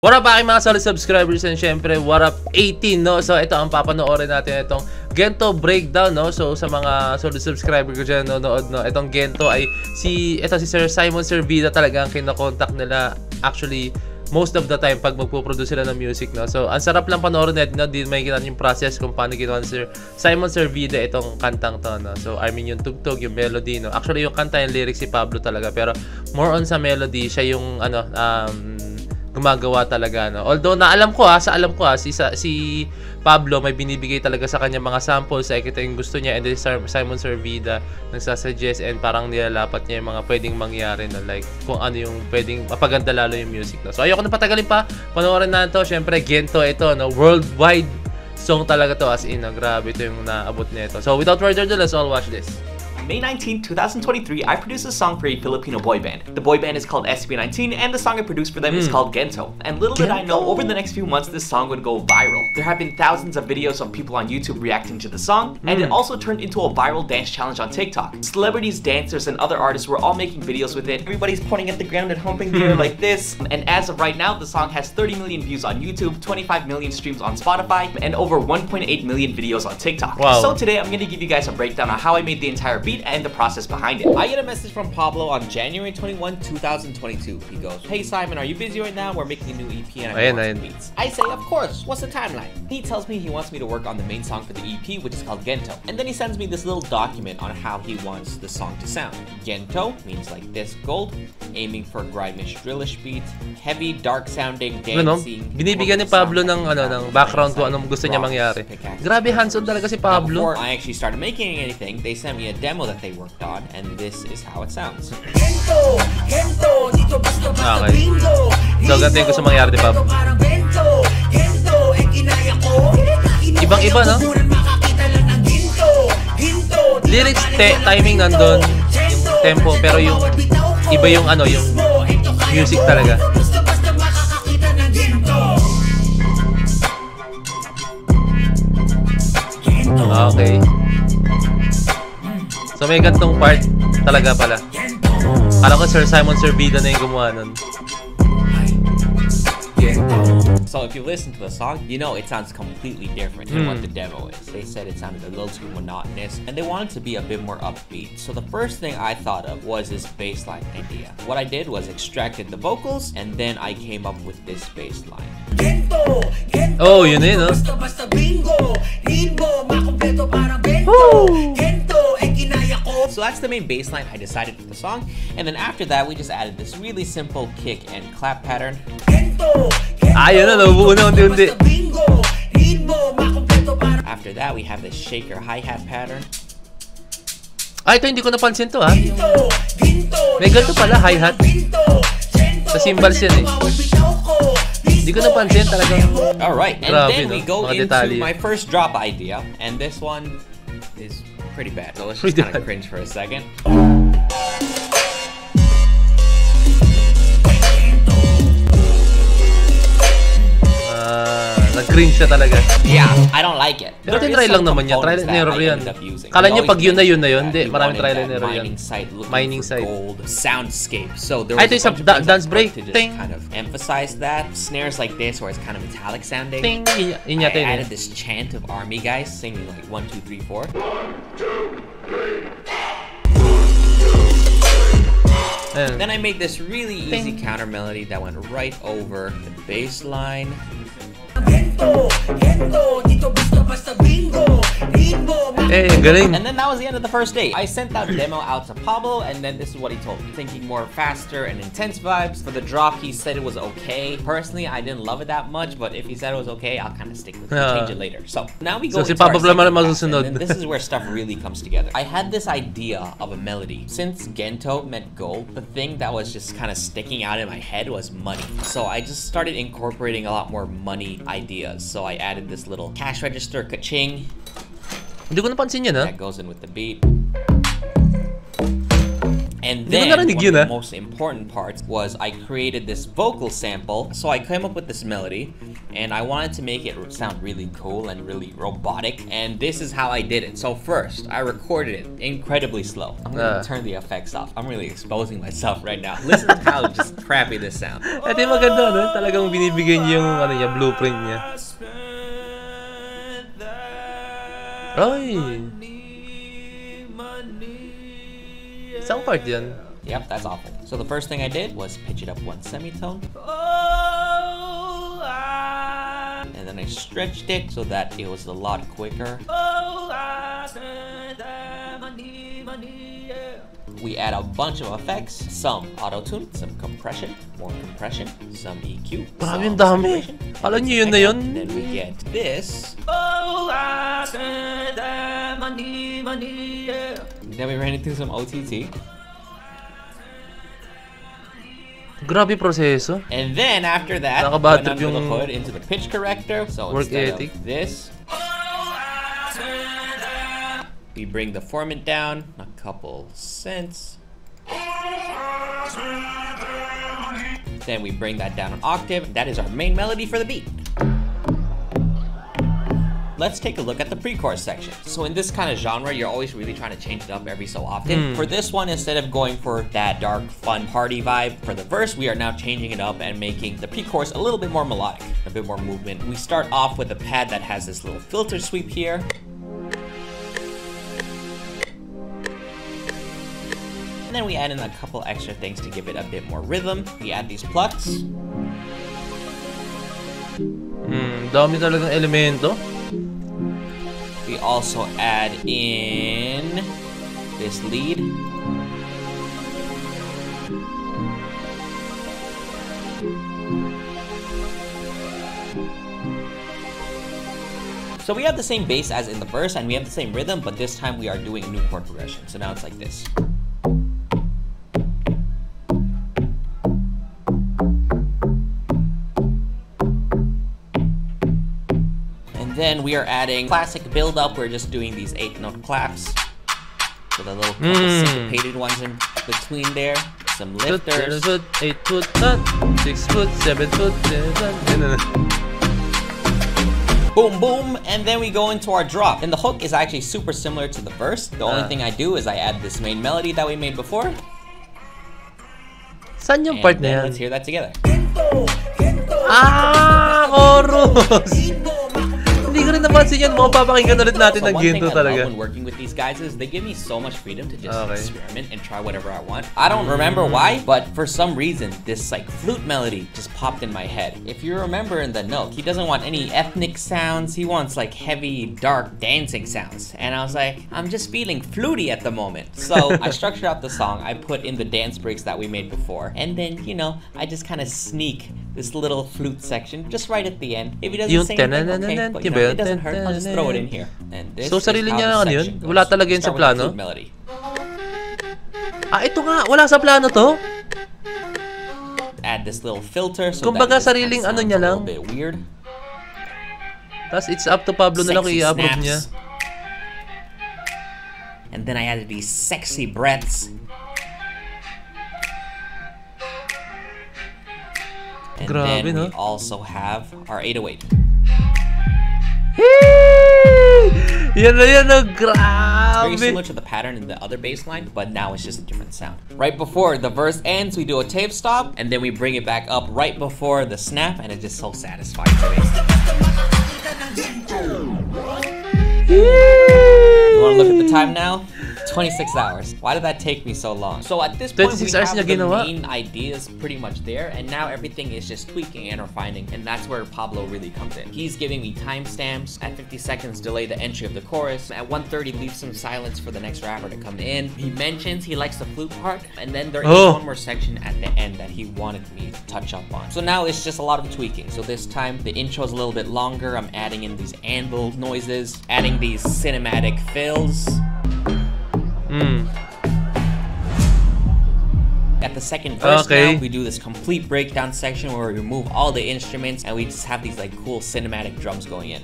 What up aking mga solid subscribers, and syempre what up 18, no? So ito ang papanoorin natin, itong Gento breakdown, no? So sa mga solid subscriber ko dyan nanonood, no, itong Gento ay si Sir Simon Servida talaga ang kinokontak nila actually most of the time pag magpo-produce sila ng music, no? So ang sarap lang panoorin natin, no? Di may kita yung process kung paano ginawa ni Sir Simon Servida itong kantang to, no? So I mean yung tugtog, yung melody, no? Actually yung kanta, yung lyrics si Pablo talaga, pero more on sa melody, siya yung gumagawa talaga, no? Although alam ko si Pablo may binibigay talaga sa kanya mga samples, ay kita yung gusto niya, and then Simon Servida nagsasuggest and parang nilalapat niya yung mga pwedeng mangyari, na like kung ano yung pwedeng mapaganda lalo yung music, no? So ayoko na patagalin pa, panoorin na to. Syempre Gento ito, no? Worldwide song talaga to, as in, no? Grabe ito yung naabot nito. So without further ado, let's all watch this. May 19, 2023, I produced a song for a Filipino boy band. The boy band is called SB19, and the song I produced for them is called Gento. And little did I know, over the next few months, this song would go viral. There have been thousands of videos of people on YouTube reacting to the song, and it also turned into a viral dance challenge on TikTok. Celebrities, dancers, and other artists were all making videos with it. Everybody's pointing at the ground and humping the air like this. And as of right now, the song has 30 million views on YouTube, 25 million streams on Spotify, and over 1.8 million videos on TikTok. Wow. So today, I'm gonna give you guys a breakdown on how I made the entire beat and the process behind it. I get a message from Pablo on January 21, 2022. He goes, "Hey Simon, are you busy right now? We're making a new EP and I want some beats." I say, "Of course, what's the timeline?" He tells me he wants me to work on the main song for the EP, which is called Gento. And then he sends me this little document on how he wants the song to sound. Gento means like this: gold, aiming for grimish drillish beat, heavy, dark sounding, dancing. Binibigyan ni Pablo ng ng background kung anong gusto niya mangyari. Grabe, hands-on talaga si Pablo. Before I actually started making anything, they sent me a demo that they worked on, and this is how it sounds. Okay. So, ganito yung gusto mangyari ni Pablo. Ibang-iba, no? Lyrics, timing nandun, yung tempo, pero yung iba yung yung music talaga. Okay. So may gantong part talaga pala. Kala ko Sir Simon Servida na yung gumawa nun. So if you listen to the song, you know it sounds completely different than what the demo is. They said it sounded a little too monotonous, and they wanted to be a bit more upbeat. So the first thing I thought of was this bass line idea. What I did was extracted the vocals, and then I came up with this bass line. Oh, yun eh, no? So that's the main bass line I decided for the song, and then after that we just added this really simple kick and clap pattern. Yun na, nabuo na unti-unti. After that we have this shaker hi-hat pattern. Ito hindi ko napansin to, ha? May ganito pala, hi-hat. Sa cymbals yan eh. Hindi ko napansin talagang. Alright, and grabe, then we go into detalye. my first drop idea, and this one is pretty bad. So let's just kind of cringe for a second. Nag-cringe siya talaga. Yeah, I don't like it. Pero tinry lang naman yan. Trial and error yan. Kala nyo pag yun na yun. Hindi, maraming trial and error yan. Mining site. Gold soundscape. So there was ito yung dance break. To just kind of emphasize that. Snares like this where it's kind of metallic sounding. Ting! I added this chant of army guys singing like 1, 2, 3, 4. 1, 2, 3. Then I made this really easy counter melody that went right over the bass line. Galing. And then that was the end of the first date. I sent that demo out to Pablo, and then this is what he told me. Thinking more faster and intense vibes. For the drop, he said it was okay. Personally, I didn't love it that much, but if he said it was okay, I'll kind of stick with it and change it later. So now we go into our second half, and then this is where stuff really comes together. I had this idea of a melody. Since Gento meant gold, the thing that was just kind of sticking out in my head was money. So I just started incorporating a lot more money ideas. So I added this little cash register, ka-ching. Hindi ko napansin yan, ha? That goes in with the beat. And Hindi ko then narinig one yun, of ah. the most important parts was I created this vocal sample. So I came up with this melody, and I wanted to make it sound really cool and really robotic. And this is how I did it. So first, I recorded it incredibly slow. I'm gonna turn the effects off. I'm really exposing myself right now. Listen to how just crappy this sounds. Ito yung maganda, no? Talagang binibigyan niya yung ano niya, blueprint niya. Ay! Isang part yan. Yep, that's awful. So the first thing I did was pitch it up 1 semitone. And then I stretched it so that it was a lot quicker. We add a bunch of effects, some auto-tune, some compression, more compression, some EQ, Grabe, ang some dami. saturation, and Alam some niyo yun na echo. yun? Then we get this. Then we ran it through some OTT. Grabe proseso. And then after that, Nakabad went trip under the yung hood into the pitch corrector. So work instead ethic. of this, we bring the formant down a couple cents. Then we bring that down an octave. That is our main melody for the beat. Let's take a look at the pre-chorus section. So in this kind of genre, you're always really trying to change it up every so often. For this one, instead of going for that dark, fun party vibe for the verse, we are now changing it up and making the pre-chorus a little bit more melodic, a bit more movement. We start off with a pad that has this little filter sweep here. And then we add in a couple extra things to give it a bit more rhythm. We add these plucks. Dami talagang elemento. We also add in this lead. So we have the same bass as in the verse, and we have the same rhythm, but this time we are doing a new chord progression. So now it's like this. Then we are adding classic build-up. We're just doing these 8-note claps with a little couple syncopated ones in between there. Some lifters. 8 foot, 6 foot, 7 foot, 10 Boom, boom, and then we go into our drop. And the hook is actually super similar to the verse. The only thing I do is I add this main melody that we made before. Saan yung part na yan? Let's hear that together. Ah! Chorus! Hindi ko rin napansin yan. Mapapakinggan ulit natin ng Gento talaga. One thing I love when working with these guys is they give me so much freedom to just experiment and try whatever I want. I don't remember why, but for some reason, this like flute melody just popped in my head. If you remember in the note, he doesn't want any ethnic sounds. He wants like heavy, dark dancing sounds. And I was like, I'm just feeling fluty at the moment. So I structured out the song. I put in the dance breaks that we made before. And then, you know, I just kind of sneak this little flute section just right at the end. If he doesn't sing anything, okay, but you know, it doesn't hurt. I'll just throw it in here. And this so, sarili niya lang ano yun? goes. Wala talaga yun sa plano? Ah, ito nga. Wala sa plano to? Add this little filter so kumbaga, that sariling ano niya lang. a little bit weird. Tapos it's up to Pablo na lang kung i-upload niya. And then I added these sexy breaths. And Grabe, then no? we also have our 808. Yan na yan, no? It's Grabe! very similar to the pattern in the other bass line, but now it's just a different sound. Right before the verse ends, we do a tape stop, and then we bring it back up right before the snap, and it's just so satisfying to me. You wanna look at the time now? 26 hours. Why did that take me so long? So at this point, we have the main ideas pretty much there, and now everything is just tweaking and refining, and that's where Pablo really comes in. He's giving me timestamps. At 50 seconds, delay the entry of the chorus. At 1:30, leave some silence for the next rapper to come in. He mentions he likes the flute part, and then there is one more section at the end that he wanted me to touch up on. So now it's just a lot of tweaking. So this time, the intro is a little bit longer. I'm adding in these anvil noises, adding these cinematic fills. At the second verse now, we do this complete breakdown section where we remove all the instruments and we just have these like cool cinematic drums going in.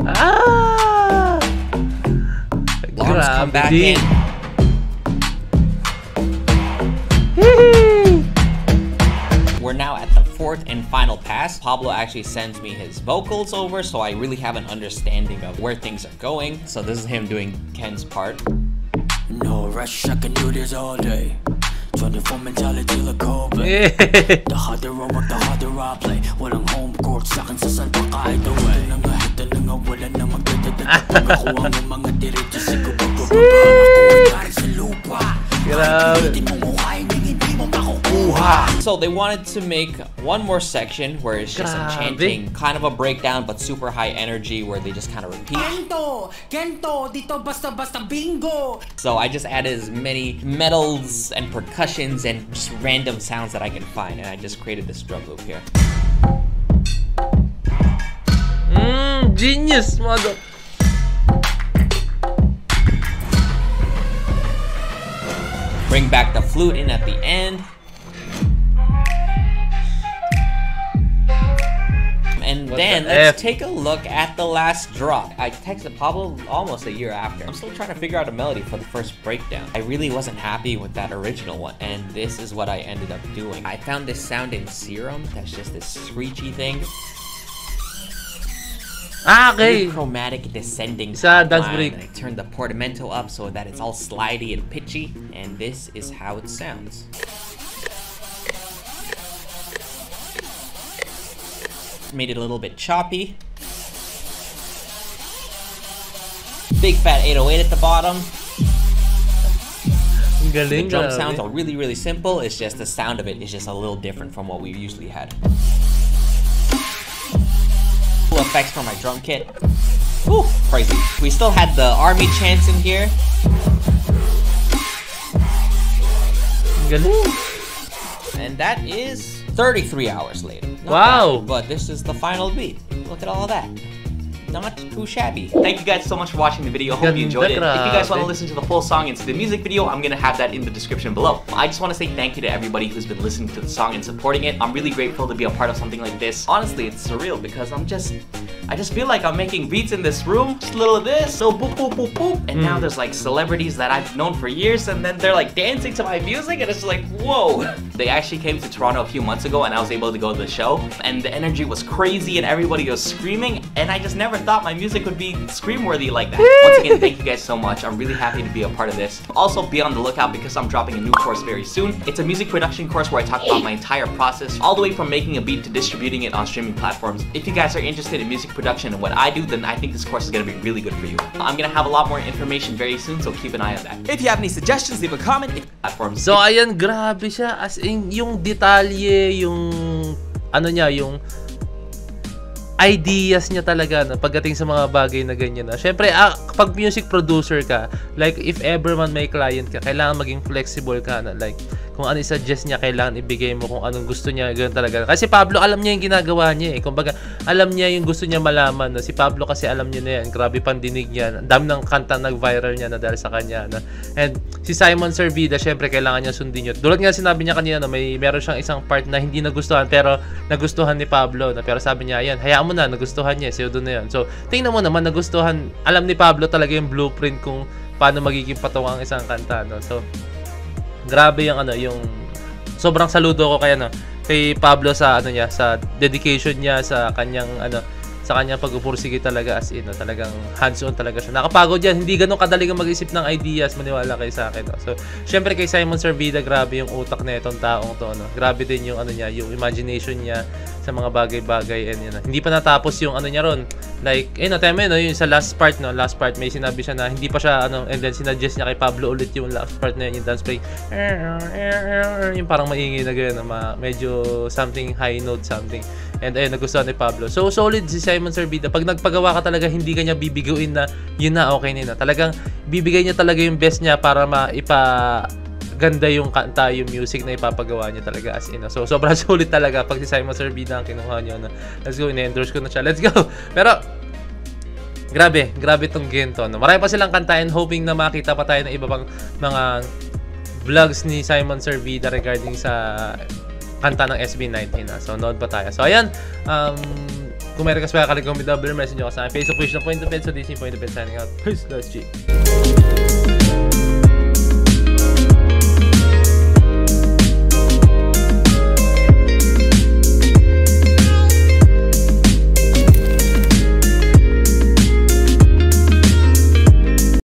Ah! Long drums come back in. We're now at the fourth and final pass. Pablo actually sends me his vocals over, so I really have an understanding of where things are going. So this is him doing Ken's part. No rush, I can do this all day. 24 mentality like Kobe. The harder I work, the harder I play. Walang home court sa akin sa saan pa kahit away. Hita na nga wala na magdadagdag. Pag ako ang mga diretso sigo pagbaba. Ako ay galing sa lupa. Hindi mo mukhain yung hindi mo makukuha. So they wanted to make one more section where it's just some chanting, kind of a breakdown but super high energy where they just kind of repeat. Gento! Gento! Dito basta-basta bingo! So I just added as many metals and percussions and just random sounds that I can find, and I just created this drum loop here. Genius, mother. Bring back the flute in at the end. And then let's take a look at the last drop. I texted Pablo almost a year after. I'm still trying to figure out a melody for the first breakdown. I really wasn't happy with that original one, and this is what I ended up doing. I found this sound in Serum that's just this screechy thing. Okay. Chromatic descending Dance break. I turned the portamento up so that it's all slidey and pitchy, and this is how it sounds. Made it a little bit choppy. Big fat 808 at the bottom. The drum sounds are really, really simple. It's just the sound of it is just a little different from what we usually had. Cool effects for my drum kit. Ooh, crazy. We still had the army chants in here. And that is 33 hours later. Not wow. bad, but this is the final beat. Look at all of that. Not too shabby. Thank you guys so much for watching the video. Hope you enjoyed it. If you guys want to listen to the full song and see the music video, I'm gonna have that in the description below. I just want to say thank you to everybody who's been listening to the song and supporting it. I'm really grateful to be a part of something like this. Honestly, it's surreal because I just feel like I'm making beats in this room. Just a little of this, so boop boop boop boop, and now there's like celebrities that I've known for years, and then they're like dancing to my music, and it's like whoa. They actually came to Toronto a few months ago, and I was able to go to the show, and the energy was crazy, and everybody was screaming, and I just never thought my music would be scream-worthy like that. Once again, thank you guys so much. I'm really happy to be a part of this. Also, be on the lookout because I'm dropping a new course very soon. It's a music production course where I talk about my entire process, all the way from making a beat to distributing it on streaming platforms. If you guys are interested in music production and what I do, then I think this course is going to be really good for you. I'm going to have a lot more information very soon, so keep an eye on that. If you have any suggestions, leave a comment. Platforms. So, ayan, grabe siya. As in, yung detalye, yung ano niya, yung ideas niya talaga na pagdating sa mga bagay na ganyan na. Syempre, kapag music producer ka, like if ever man may client ka, kailangan maging flexible ka na, like kung ano i-suggest niya, kailangan ibigay mo kung anong gusto niya, ganoon talaga. Kasi Pablo, alam niya yung ginagawa niya eh. Kumbaga, alam niya yung gusto niya malaman. No? Si Pablo kasi alam niya na yan. Grabe pandinig niya. Dami ng kanta nag-viral niya na dahil sa kanya. No? And si Simon Servida, syempre, kailangan niya sundin yun. Dulot nga sinabi niya kanina, no, meron siyang isang part na hindi nagustuhan, pero nagustuhan ni Pablo. No? Pero sabi niya, ayan, hayaan mo na, nagustuhan niya. Siya doon na yun. So, tingnan mo naman, nagustuhan. Alam ni Pablo talaga yung blueprint kung paano magiging patungo ang isang kanta. No? So, grabe yung ano, yung sobrang saludo ko kay Pablo sa ano niya, sa dedication niya sa kanyang ano, sa kanyang pagpupursige talaga, as in, no? Talagang hands-on talaga siya. Nakapagod yan, hindi ganun kadali mag-isip ng ideas, maniwala kayo sa akin. No? So, syempre kay Simon Servida, grabe yung utak na itong taong to, no? Grabe din yung ano niya, yung imagination niya sa mga bagay-bagay, and yun, no? Hindi pa natapos yung ano niya ron. Like, tama yun, no? Yung sa last part may sinabi siya na hindi pa siya ano, and then sinuggest niya kay Pablo ulit yung last part na yun, yung dance break. Yung parang maingay na gano'n, medyo something high note something. And ayun, nagustuhan ni Pablo. So, solid si Simon Servida. Pag nagpagawa ka talaga, hindi ka niya bibiguin na yun na, okay na yun. Talagang bibigay niya talaga yung best niya para maipaganda yung kanta, yung music na ipapagawa niya talaga, as in. So, sobrang solid talaga pag si Simon Servida ang kinuha niyo. Let's go, in-endorse ko na siya. Let's go! Pero, grabe tong Gento. No? Marami pa silang kanta, and hoping na makita pa tayo ng iba pang mga vlogs ni Simon Servida regarding sa kanta ng SB19. So, nood pa tayo. So, ayan. Kung may request pa, kalikom with double message nyo ka sa Facebook page na Point of Ed. So, this is Point of Ed signing out. Peace. Let's check.